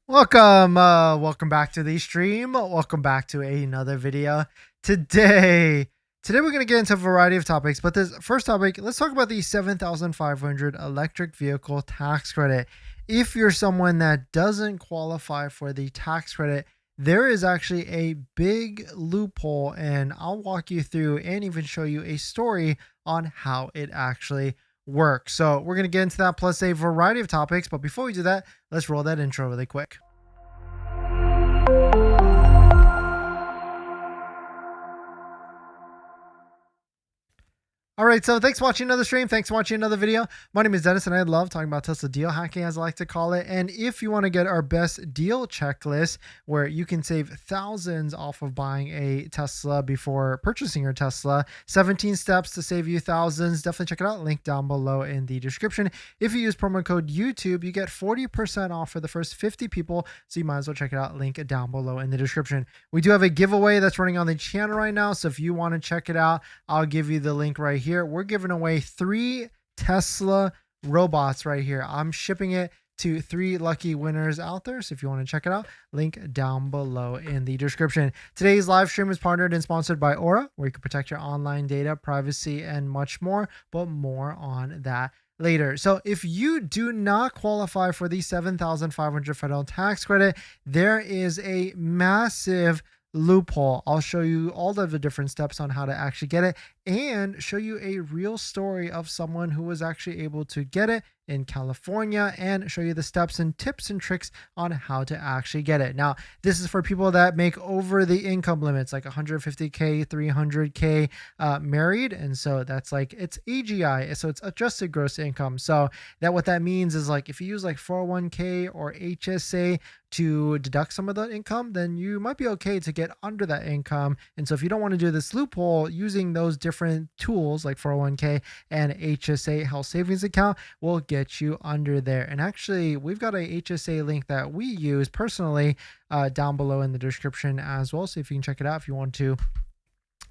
Welcome back to the stream. Welcome back to another video. Today we're going to get into a variety of topics, but this first topic, let's talk about the 7,500 electric vehicle tax credit. If you're someone that doesn't qualify for the tax credit, there is actually a big loophole, and I'll walk you through and even show you a story on how it actually works. So we're going to get into that plus a variety of topics, but before we do that, let's roll that intro really quick. All right, so thanks for watching another stream. Thanks for watching another video. My name is Dennis, and I love talking about Tesla deal hacking, as I like to call it. And if you want to get our best deal checklist, where you can save thousands off of buying a Tesla before purchasing your Tesla, 17 steps to save you thousands, definitely check it out. Link down below in the description. If you use promo code YouTube, you get 40% off for the first 50 people, so you might as well check it out. Link down below in the description. We do have a giveaway that's running on the channel right now, so if you want to check it out, I'll give you the link right here. We're giving away 3 Tesla robots right here. I'm shipping it to 3 lucky winners out there. So if you want to check it out, link down below in the description. Today's live stream is partnered and sponsored by Aura, where you can protect your online data, privacy, and much more, but more on that later. So if you do not qualify for the 7,500 federal tax credit, there is a massive loophole. I'll show you all of the different steps on how to actually get it and show you a real story of someone who was actually able to get it in California and show you the steps and tips and tricks on how to actually get it. Now, this is for people that make over the income limits, like 150K, 300K married. And so that's like, it's AGI. So it's adjusted gross income. So that what that means is like, if you use like 401K or HSA to deduct some of the income, then you might be okay to get under that income. And so if you don't want to do this loophole, using those different tools like 401k and HSA health savings account will get you under there. And actually, we've got a HSA link that we use personally down below in the description as well. So if you can check it out if you want to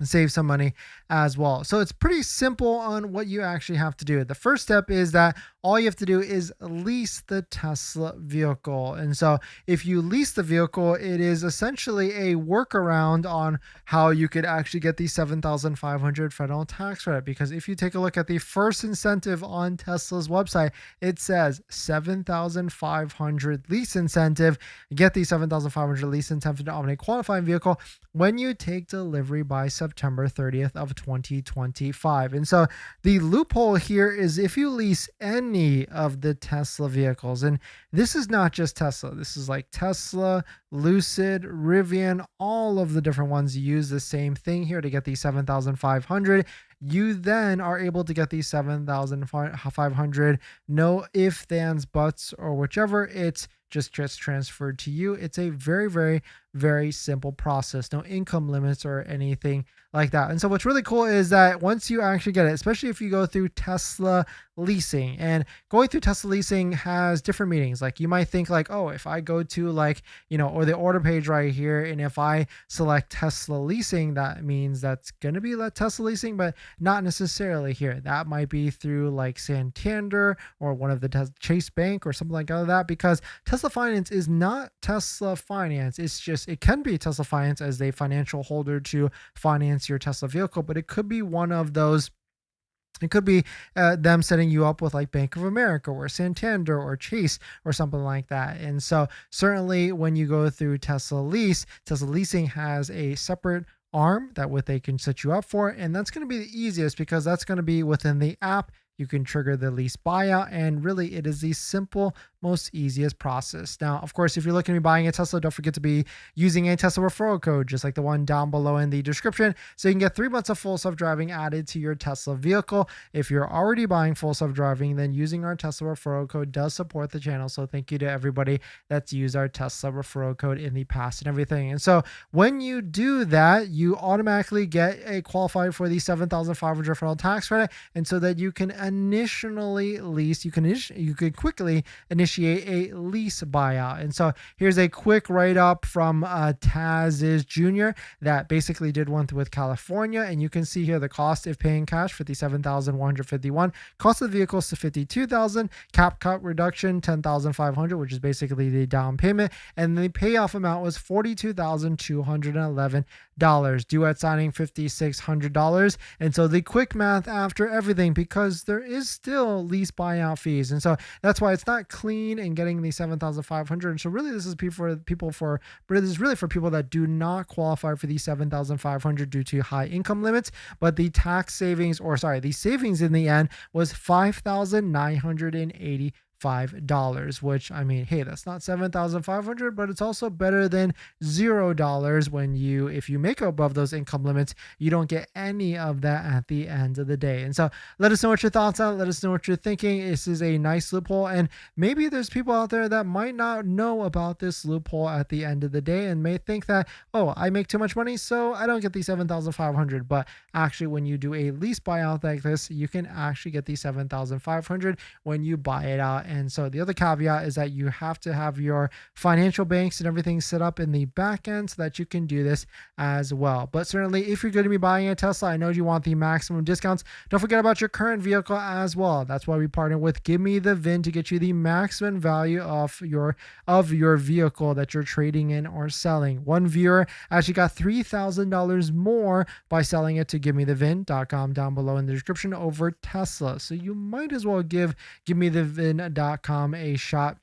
save some money as well. So it's pretty simple on what you actually have to do. The first step is that all you have to do is lease the Tesla vehicle. And so if you lease the vehicle, it is essentially a workaround on how you could actually get the 7,500 federal tax credit. Because if you take a look at the first incentive on Tesla's website, it says 7,500 lease incentive. Get the 7,500 lease incentive on a qualifying vehicle when you take delivery by September 30th of 2025. And so the loophole here is if you lease any of the Tesla vehicles, and this is not just Tesla, this is like Tesla, Lucid, Rivian, all of the different ones use the same thing here to get the 7,500. You then are able to get the 7,500, no ifs, ands, buts, or whichever. It's just gets transferred to you. It's a very, very, very simple process. No income limits or anything like that. And so what's really cool is that once you actually get it, especially if you go through Tesla leasing, and going through Tesla leasing has different meanings. Like you might think like, oh, if I go to like, or the order page right here, and if I select Tesla leasing, that means that's going to be Tesla leasing, but not necessarily here. That might be through like Santander or one of the Chase Bank or something like that, because Tesla Finance is not Tesla Finance. It's just, it can be Tesla Finance as a financial holder to finance your Tesla vehicle, but it could be one of those. It could be them setting you up with like Bank of America or Santander or Chase or something like that. And so certainly when you go through Tesla leasing has a separate arm that what they can set you up for. And that's going to be the easiest because that's going to be within the app. You can trigger the lease buyout, and really it is the simple, most easiest process. Now, of course, if you're looking to be buying a Tesla, don't forget to be using a Tesla referral code, just like the one down below in the description. So you can get 3 months of full self-driving added to your Tesla vehicle. If you're already buying full self-driving, then using our Tesla referral code does support the channel. So thank you to everybody that's used our Tesla referral code in the past and everything. And so when you do that, you automatically get a qualified for the 7,500 federal tax credit. And so that you can initially lease, you could quickly initiate initiate a lease buyout. And so here's a quick write-up from Taz's Jr. that basically did one with California. And you can see here the cost if paying cash, $57,151. Cost of the vehicle is $52,000. Cap cut reduction, $10,500, which is basically the down payment. And the payoff amount was $42,211. Due at signing $5,600. And so the quick math after everything, because there is still lease buyout fees, and so that's why it's not clean in getting the $7,500. And so really this is really for people that do not qualify for the $7,500 due to high income limits. But the the savings in the end was $5,985, which, I mean, hey, that's not $7,500, but it's also better than $0 if you make above those income limits, you don't get any of that at the end of the day. And so let us know what your thoughts are. Let us know what you're thinking. This is a nice loophole, and maybe there's people out there that might not know about this loophole at the end of the day and may think that, oh, I make too much money, so I don't get the $7,500. But actually, when you do a lease buyout like this, you can actually get the $7,500 when you buy it out. And so the other caveat is that you have to have your financial banks and everything set up in the back end so that you can do this as well. But certainly, if you're going to be buying a Tesla, I know you want the maximum discounts. Don't forget about your current vehicle as well. That's why we partner with Give Me the VIN to get you the maximum value of your vehicle that you're trading in or selling. One viewer actually got $3,000 more by selling it to GiveMeTheVin.com down below in the description over Tesla. So you might as well give GiveMeTheVin.com a shot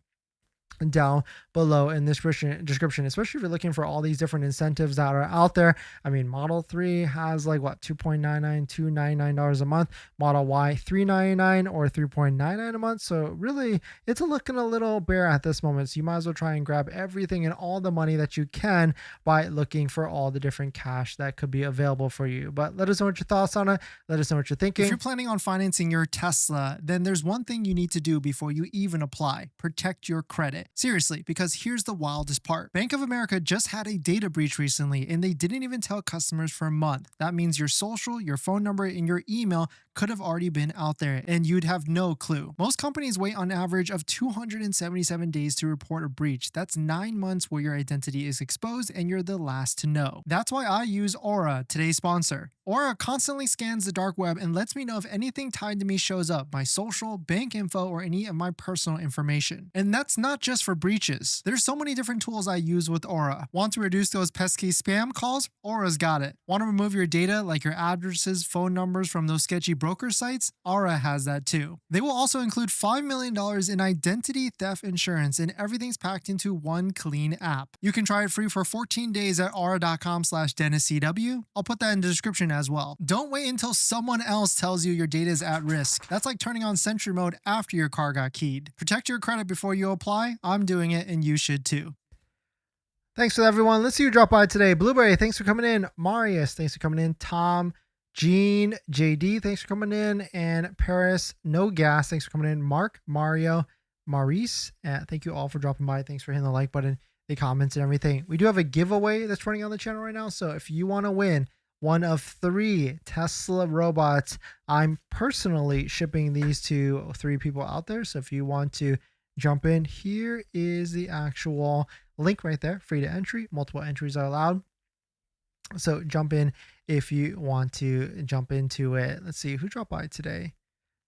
down below in the description, especially if you're looking for all these different incentives that are out there. I mean, Model 3 has like what, $2.99 a month, Model Y $3.99 or $3.99 a month. So really it's looking a little bare at this moment. So you might as well try and grab everything and all the money that you can by looking for all the different cash that could be available for you. But let us know what your thoughts on it. Let us know what you're thinking. If you're planning on financing your Tesla, then there's one thing you need to do before you even apply: protect your credit. Seriously, because here's the wildest part. Bank of America just had a data breach recently, and they didn't even tell customers for a month. That means your social, your phone number, and your email could have already been out there, and you'd have no clue. Most companies wait on average of 277 days to report a breach. That's 9 months where your identity is exposed and you're the last to know. That's why I use Aura, today's sponsor. Aura constantly scans the dark web and lets me know if anything tied to me shows up, my social, bank info, or any of my personal information. And that's not just for breaches. There's so many different tools I use with Aura. Want to reduce those pesky spam calls? Aura's got it. Want to remove your data like your addresses, phone numbers from those sketchy broker sites? Aura has that too. They will also include $5 million in identity theft insurance, and everything's packed into one clean app. You can try it free for 14 days at aura.com/DennisCW. I'll put that in the description as well. Don't wait until someone else tells you your data is at risk. That's like turning on Sentry mode after your car got keyed. Protect your credit before you apply. I'm doing it, and you should too. Thanks for everyone. Let's see who dropped by today. Blueberry, thanks for coming in. Marius, thanks for coming in. Tom, Gene, JD, thanks for coming in. And Paris, No Gas, thanks for coming in. Mark, Mario, Maurice, thank you all for dropping by. Thanks for hitting the like button, the comments, and everything. We do have a giveaway that's running on the channel right now. So if you want to win one of 3 Tesla robots, I'm personally shipping these to 3 people out there. So if you want to jump in, here is the actual link right there. Free to entry. Multiple entries are allowed. So jump in if you want to jump into it. Let's see who dropped by today.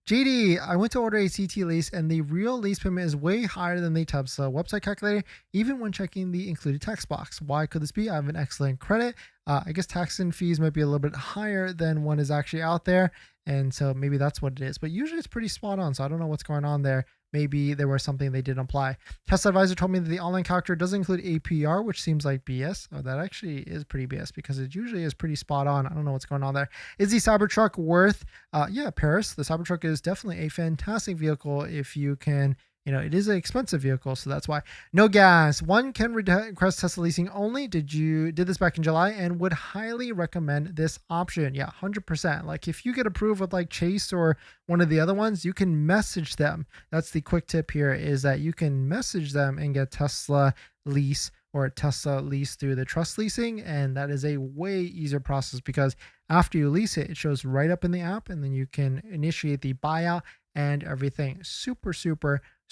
JD, I went to order a CT lease and the real lease payment is way higher than the Tesla website calculator, even when checking the included tax box. Why could this be? I have an excellent credit. I guess tax and fees might be a little bit higher than what is actually out there. And so maybe that's what it is. But usually it's pretty spot on. So I don't know what's going on there. Maybe there was something they didn't apply. Tesla Advisor told me that the online calculator doesn't include APR, which seems like BS. Oh, that actually is pretty BS because it usually is pretty spot on. I don't know what's going on there. Is the Cybertruck worth? Yeah, Paris. The Cybertruck is definitely a fantastic vehicle if you can. You know, it is an expensive vehicle, so that's why. No Gas. One can request Tesla leasing only. Did this back in July and would highly recommend this option. Yeah, 100%. Like if you get approved with like Chase or one of the other ones, you can message them. That's the quick tip here, is that you can message them and get Tesla lease or Tesla lease through the trust leasing. And that is a way easier process because after you lease it, it shows right up in the app and then you can initiate the buyout and everything. Super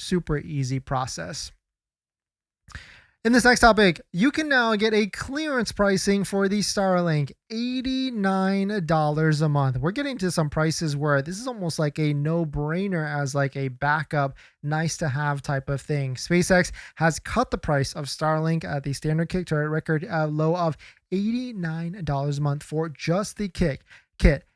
super easy process. In this next topic, you can now get a clearance pricing for the Starlink, $89 a month. We're getting to some prices where this is almost like a no-brainer as like a backup, nice to have type of thing. SpaceX has cut the price of Starlink at the standard kit to a record low of $89 a month for just the kit.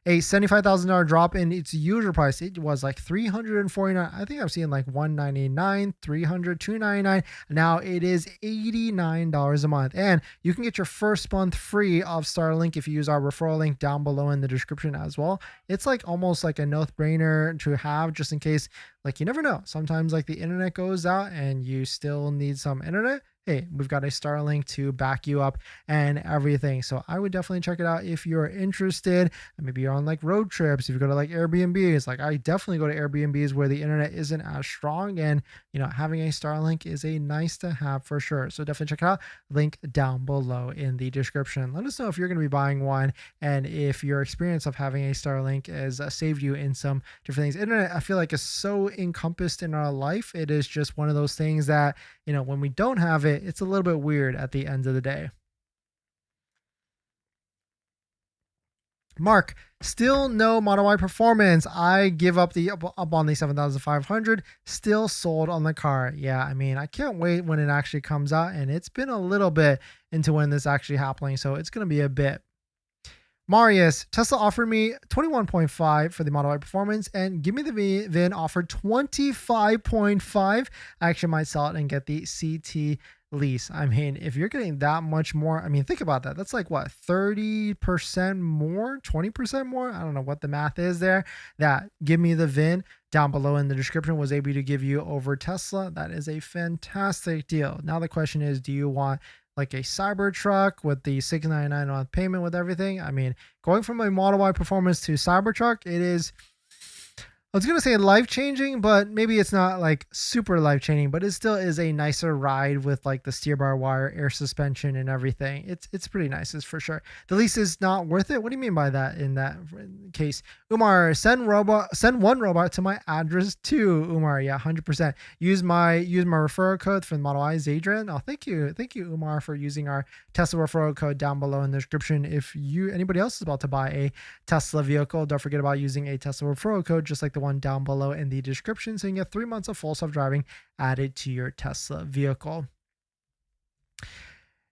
A $75,000 drop in its usual price. It was like $349. I think I've seen like $199, $300, $299. Now it is $89 a month. And you can get your first month free of Starlink if you use our referral link down below in the description as well. It's like almost like a no-brainer to have, just in case, like, you never know. Sometimes like the internet goes out and you still need some internet. Hey, we've got a Starlink to back you up and everything. So I would definitely check it out if you're interested. Maybe you're on like road trips. If you go to like Airbnbs, like I definitely go to Airbnbs where the internet isn't as strong, and having a Starlink is a nice to have for sure. So definitely check it out. Link down below in the description. Let us know if you're going to be buying one, and if your experience of having a Starlink has saved you in some different things. Internet, I feel like, is so encompassed in our life. It is just one of those things that when we don't have it, it's a little bit weird at the end of the day. Mark, still no Model Y performance. I give up on the 7,500. Still sold on the car. Yeah, I mean, I can't wait when it actually comes out, and it's been a little bit into when this actually happening, so it's going to be a bit. Marius, Tesla offered me 21.5 for the Model Y performance, and give me the VIN offered 25.5. I actually might sell it and get the CT lease. I mean, if you're getting that much more, I mean, think about that. That's like what, 30% more, 20% more? I don't know what the math is there. That give me the VIN down below in the description was able to give you over Tesla. That is a fantastic deal. Now the question is, do you want like a Cybertruck with the $699 a month payment with everything? I mean, going from a Model Y performance to Cybertruck, it is, I was going to say life-changing, but maybe it's not like super life-changing, but it still is a nicer ride with like the steer bar wire, air suspension and everything. It's pretty nice, is for sure. The lease is not worth it. What do you mean by that in that case? Umar, send one robot to my address too. Umar, yeah, 100%. Use my referral code for the Model Y, Zadrian. Oh, thank you, Umar, for using our Tesla referral code down below in the description. If anybody else is about to buy a Tesla vehicle, don't forget about using a Tesla referral code, just like the one down below in the description, so you can get 3 months of full self-driving added to your Tesla vehicle.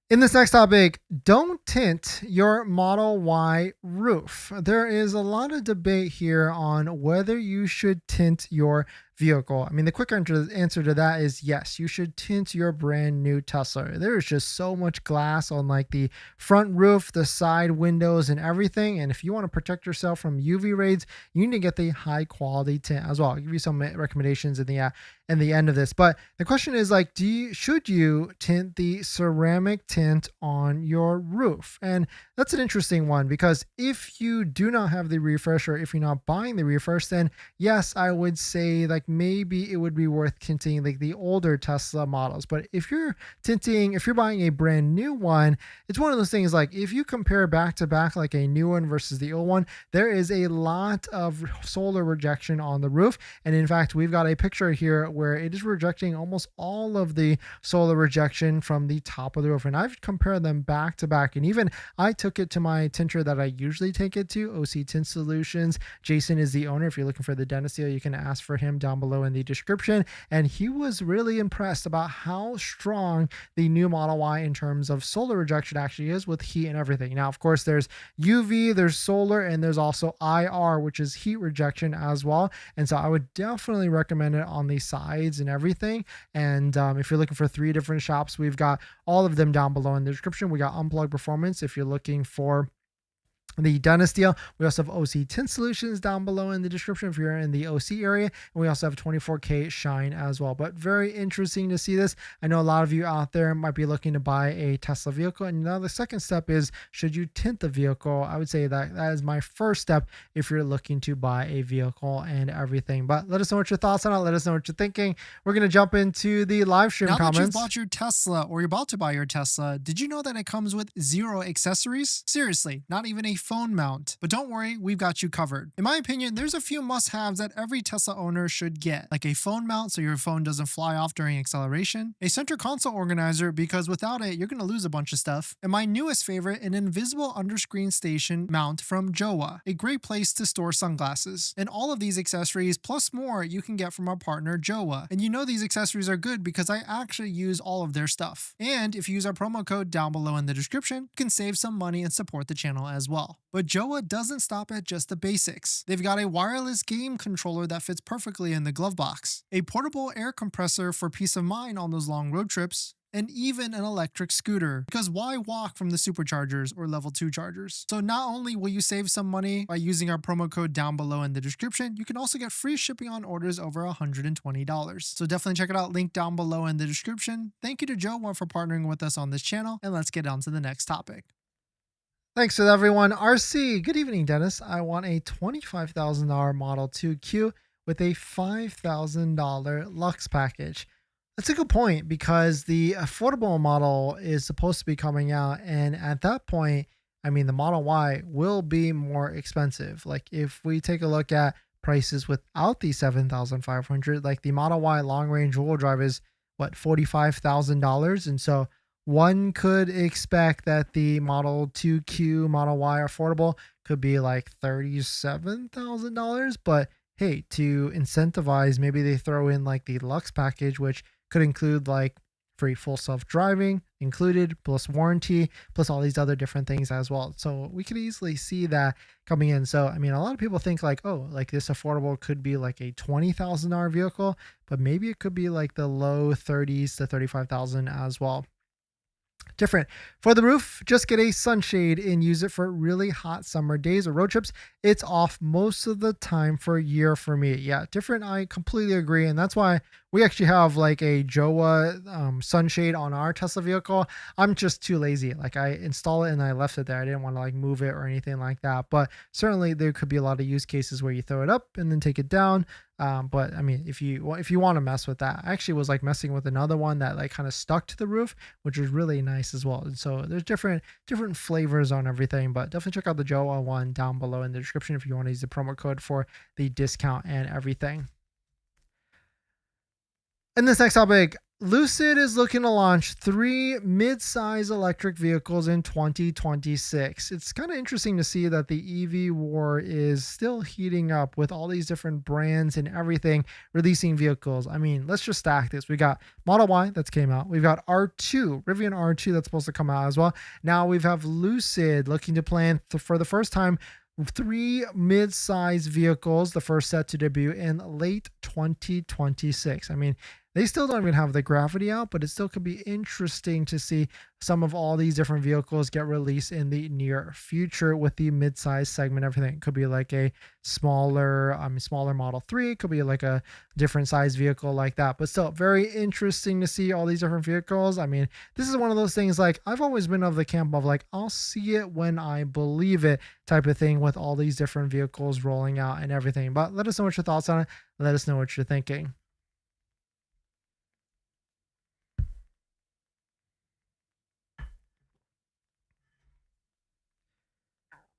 In this next topic, don't tint your Model Y roof. There is a lot of debate here on whether you should tint your vehicle. I mean, the quick answer to that is yes, you should tint your brand new Tesla. There is just so much glass on like the front roof, the side windows and everything. And if you want to protect yourself from UV rays, you need to get the high quality tint as well. I'll give you some recommendations in the end of this. But the question is like, should you tint the ceramic tint on your roof? And that's an interesting one, because if you do not have the refresh, or if you're not buying the refresh, then yes, I would say like maybe it would be worth tinting like the older Tesla models. But if you're buying a brand new one, it's one of those things like if you compare back to back like a new one versus the old one, there is a lot of solar rejection on the roof. And in fact, we've got a picture here where it is rejecting almost all of the solar rejection from the top of the roof. And I've compared them back to back, and even I took it to my tinter that I usually take it to, OC Tint Solutions. Jason is the owner. If you're looking for the dentist deal, you can ask for him down below in the description. And he was really impressed about how strong the new Model Y in terms of solar rejection actually is with heat and everything. Now, of course, there's UV, there's solar, and there's also IR, which is heat rejection as well. And so I would definitely recommend it on the sides and everything. And if you're looking for 3 different shops, we've got all of them down below in the description. We got Unplugged Performance if you're looking for the dentist deal. We also have OC Tint Solutions down below in the description if you're in the OC area, and we also have 24K Shine as well. But very interesting to see this. I know a lot of you out there might be looking to buy a Tesla vehicle, and now the second step is, should you tint the vehicle? I would say that is my first step if you're looking to buy a vehicle and everything. But let us know what your thoughts on it. Let us know what you're thinking. We're going to jump into the live stream comments. Now that you've bought your Tesla, or you're about to buy your Tesla, did you know that it comes with 0 accessories? Seriously, not even a phone mount. But don't worry, we've got you covered. In my opinion, there's a few must-haves that every Tesla owner should get, like a phone mount so your phone doesn't fly off during acceleration, a center console organizer because without it, you're going to lose a bunch of stuff, and my newest favorite, an invisible underscreen station mount from Jowa, a great place to store sunglasses. And all of these accessories plus more you can get from our partner Jowa. And you know these accessories are good because I actually use all of their stuff. And if you use our promo code down below in the description, you can save some money and support the channel as well. But Jowa doesn't stop at just the basics. They've got a wireless game controller that fits perfectly in the glove box, a portable air compressor for peace of mind on those long road trips, and even an electric scooter, because why walk from the superchargers or level 2 chargers? So not only will you save some money by using our promo code down below in the description, you can also get free shipping on orders over $120. So definitely check it out, link down below in the description. Thank you to Jowa for partnering with us on this channel, and let's get on to the next topic. Thanks to everyone. RC, good evening, Dennis. I want a $25,000 Model 2Q with a $5,000 Lux package. That's a good point because the affordable model is supposed to be coming out. And at that point, I mean, the Model Y will be more expensive. Like if we take a look at prices without the $7,500, like the Model Y long range wheel drive is what, $45,000. And so one could expect that the Model 2Q, Model Y affordable could be like $37,000. But hey, to incentivize, maybe they throw in like the Lux package, which could include like free full self-driving included, plus warranty, plus all these other different things as well. So we could easily see that coming in. So, I mean, a lot of people think like, oh, like this affordable could be like a $20,000 vehicle, but maybe it could be like the low 30s to 35,000 as well. Different. For the roof, just get a sunshade and use it for really hot summer days or road trips. It's off most of the time for a year for me. Yeah, different. I completely agree. And that's why we actually have like a Jowa sunshade on our Tesla vehicle. I'm just too lazy. Like I install it and I left it there. I didn't want to like move it or anything like that. But certainly there could be a lot of use cases where you throw it up and then take it down. But I mean, if you want to mess with that, I actually was like messing with another one that like kind of stuck to the roof, which is really nice as well. And so there's different flavors on everything, but definitely check out the Jowa one down below in the description if you want to use the promo code for the discount and everything. In this next topic, Lucid is looking to launch 3 mid-size electric vehicles in 2026. It's kind of interesting to see that the EV war is still heating up with all these different brands and everything releasing vehicles. I mean, let's just stack this. We got Model Y that's came out. We've got R2, Rivian R2 that's supposed to come out as well. Now we have Lucid looking to plan for the first time 3 mid-size vehicles, the first set to debut in late 2026. I mean, they still don't even have the Gravity out, but it still could be interesting to see some of all these different vehicles get released in the near future with the mid-size segment. Everything could be like a smaller Model 3. It could be like a different size vehicle like that, but still very interesting to see all these different vehicles. I mean, this is one of those things like I've always been of the camp of like, I'll see it when I believe it type of thing with all these different vehicles rolling out and everything. But let us know what your thoughts on it. Let us know what you're thinking.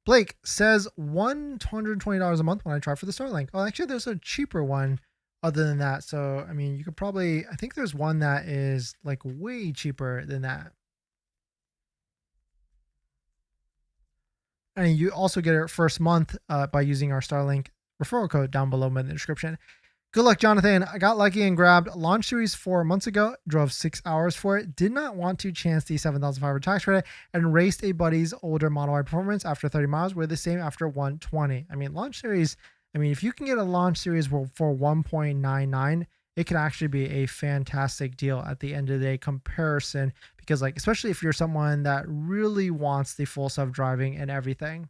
Blake says $120 a month when I try for the Starlink. Oh, actually, there's a cheaper one other than that. So, I mean, you could probably, I think there's one that is like way cheaper than that. And you also get your first month by using our Starlink referral code down below in the description. Good luck, Jonathan. I got lucky and grabbed Launch Series 4 months ago, drove 6 hours for it, did not want to chance the $7,500 tax credit, and raced a buddy's older Model Y Performance after 30 miles. We're the same after 120. I mean, Launch Series, I mean, if you can get a Launch Series for 1.99, it could actually be a fantastic deal at the end of the day comparison, because like, especially if you're someone that really wants the full self-driving and everything.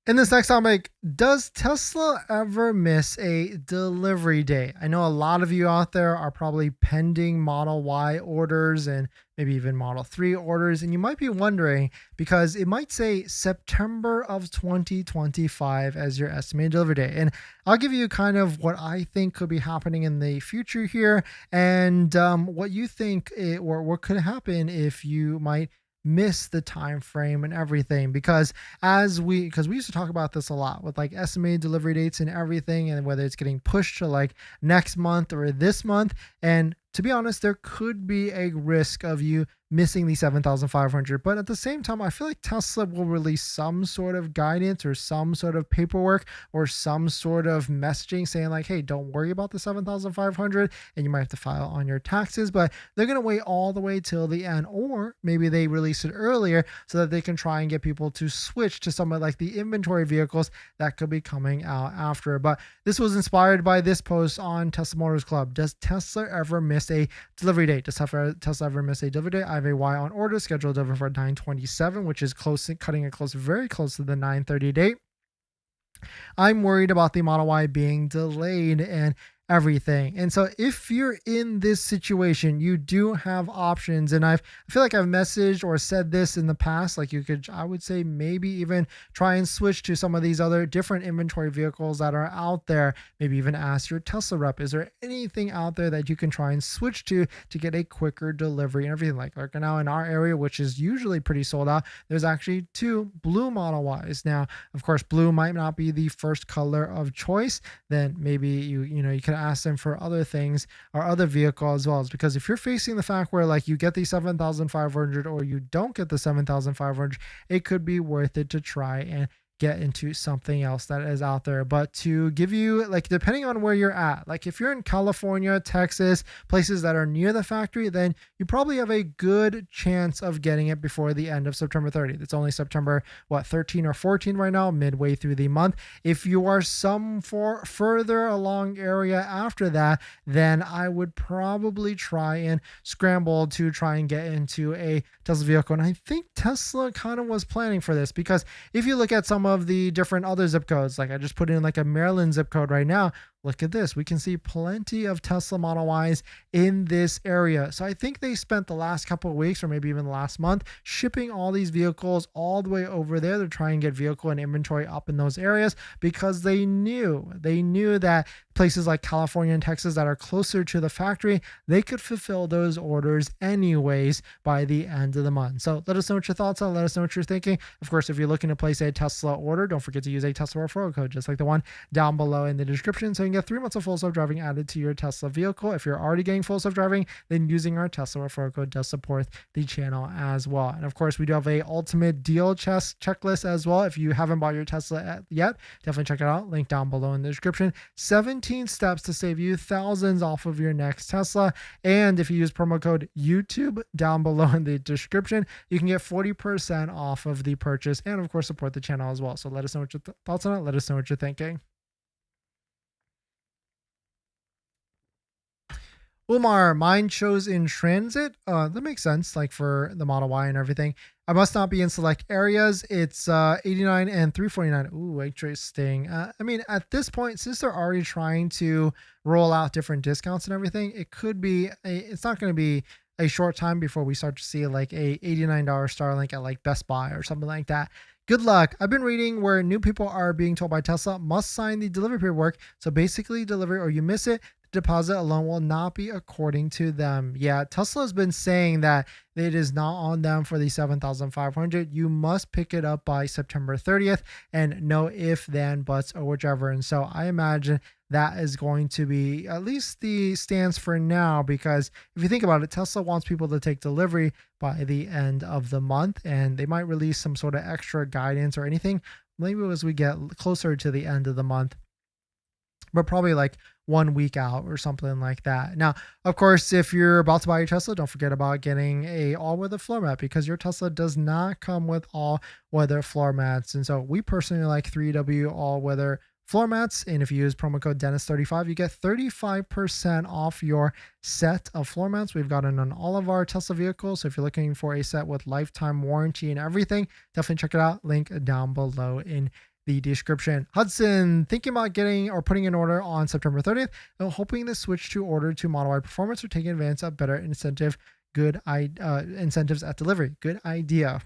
In this next topic, does Tesla ever miss a delivery date? I know a lot of you out there are probably pending Model Y orders and maybe even Model 3 orders, and you might be wondering because it might say September of 2025 as your estimated delivery date. And I'll give you kind of what I think could be happening in the future here and what you think or what could happen if you might miss the time frame and everything because we used to talk about this a lot with like estimated delivery dates and everything and whether it's getting pushed to like next month or this month. And to be honest, there could be a risk of you missing the 7,500. But at the same time, I feel like Tesla will release some sort of guidance or some sort of paperwork or some sort of messaging saying like, hey, don't worry about the 7,500 and you might have to file on your taxes. But they're going to wait all the way till the end, or maybe they release it earlier so that they can try and get people to switch to some of like the inventory vehicles that could be coming out after. But this was inspired by this post on Tesla Motors Club. Does Tesla ever miss a delivery date? Does Tesla ever miss a delivery date? I have a Y on order scheduled over for 9/27, which is cutting it close, very close to the 9/30 date. I'm worried about the Model Y being delayed and everything. And so if you're in this situation, you do have options. And I feel like I've messaged or said this in the past, like you could, I would say maybe even try and switch to some of these other different inventory vehicles that are out there. Maybe even ask your Tesla rep, is there anything out there that you can try and switch to get a quicker delivery and everything like now in our area, which is usually pretty sold out, there's actually 2 blue Model Ys. Now, of course, blue might not be the first color of choice. Then maybe you can ask them for other things or other vehicle as well. It's because if you're facing the fact where like you get the 7,500 or you don't get the 7,500, it could be worth it to try and get into something else that is out there. But to give you like, depending on where you're at, like if you're in California, Texas, places that are near the factory, then you probably have a good chance of getting it before the end of September 30th. It's only September 13 or 14 right now, midway through the month. If you are further along area after that, then I would probably try and scramble to try and get into a Tesla vehicle. And I think Tesla kind of was planning for this because if you look at some of the different other zip codes, like I just put in like a Maryland zip code right now, look at this. We can see plenty of Tesla Model Ys in this area. So I think they spent the last couple of weeks or maybe even the last month shipping all these vehicles all the way over there to try and get vehicle and inventory up in those areas because they knew that places like California and Texas that are closer to the factory, they could fulfill those orders anyways by the end of the month. So let us know what your thoughts are. Let us know what you're thinking. Of course, if you're looking to place a Tesla order, don't forget to use a Tesla referral code, just like the one down below in the description. So you can get 3 months of full self-driving added to your Tesla vehicle. If you're already getting full self-driving, then using our Tesla referral code does support the channel as well. And of course, we do have a ultimate deal checklist as well. If you haven't bought your Tesla yet, definitely check it out. Link down below in the description. 17 steps to save you thousands off of your next Tesla. And if you use promo code YouTube down below in the description, you can get 40% off of the purchase and of course support the channel as well. So let us know what your thoughts on it. Let us know what you're thinking. Umar, mine shows in transit. That makes sense, like for the Model Y and everything. I must not be in select areas. It's 89 and 349. Ooh, interesting. I mean, at this point, since they're already trying to roll out different discounts and everything, it could be, it's not going to be a short time before we start to see like a $89 Starlink at like Best Buy or something like that. Good luck. I've been reading where new people are being told by Tesla must sign the delivery paperwork. So basically delivery or you miss it, deposit alone will not be according to them. Yeah, Tesla has been saying that it is not on them for the 7,500. You must pick it up by September 30th and no if, then, buts, or whichever. And so I imagine that is going to be at least the stance for now, because if you think about it, Tesla wants people to take delivery by the end of the month, and they might release some sort of extra guidance or anything maybe as we get closer to the end of the month, but probably like 1 week out or something like that. Now, of course, if you're about to buy your Tesla, don't forget about getting a all-weather floor mat, because your Tesla does not come with all-weather floor mats. And so we personally like 3W all-weather floor mats. And if you use promo code Dennis35, you get 35% off your set of floor mats. We've got it on all of our Tesla vehicles. So if you're looking for a set with lifetime warranty and everything, definitely check it out. Link down below in the description. Hudson, thinking about getting or putting an order on September 30th, and hoping to switch to order to Model Y Performance or taking advantage of better incentives at delivery. Good idea.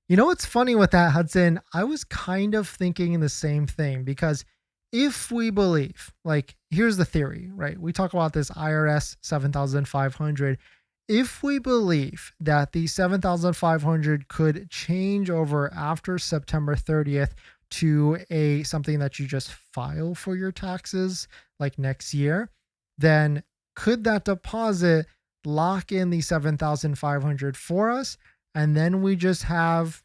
You know what's funny with that, Hudson? I was kind of thinking the same thing, because if we believe, like, here's the theory, right? We talk about this IRS 7,500. If we believe that the 7,500 could change over after September 30th to something that you just file for your taxes like next year, then could that deposit lock in the 7,500 for us? And then we just have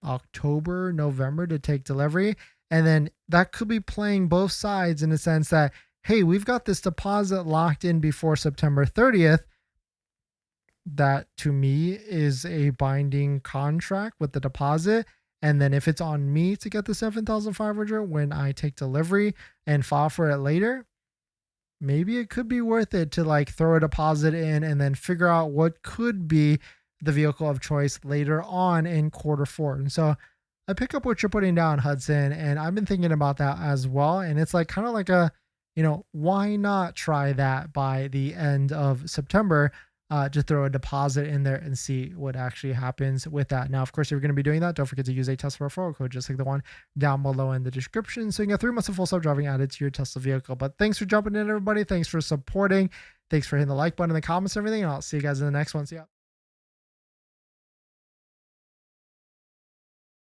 October, November to take delivery. And then that could be playing both sides in the sense that, hey, we've got this deposit locked in before September 30th. That to me is a binding contract with the deposit. And then if it's on me to get the 7,500 when I take delivery and file for it later, maybe it could be worth it to like throw a deposit in and then figure out what could be the vehicle of choice later on in Q4. And so I pick up what you're putting down, Hudson, and I've been thinking about that as well. And it's like kind of like a, why not try that by the end of September? To throw a deposit in there and see what actually happens with that. Now, of course, if you're going to be doing that, don't forget to use a Tesla referral code, just like the one down below in the description. So you can get 3 months of full self-driving added to your Tesla vehicle. But thanks for jumping in, everybody. Thanks for supporting. Thanks for hitting the like button in the comments and everything. And I'll see you guys in the next one. See ya.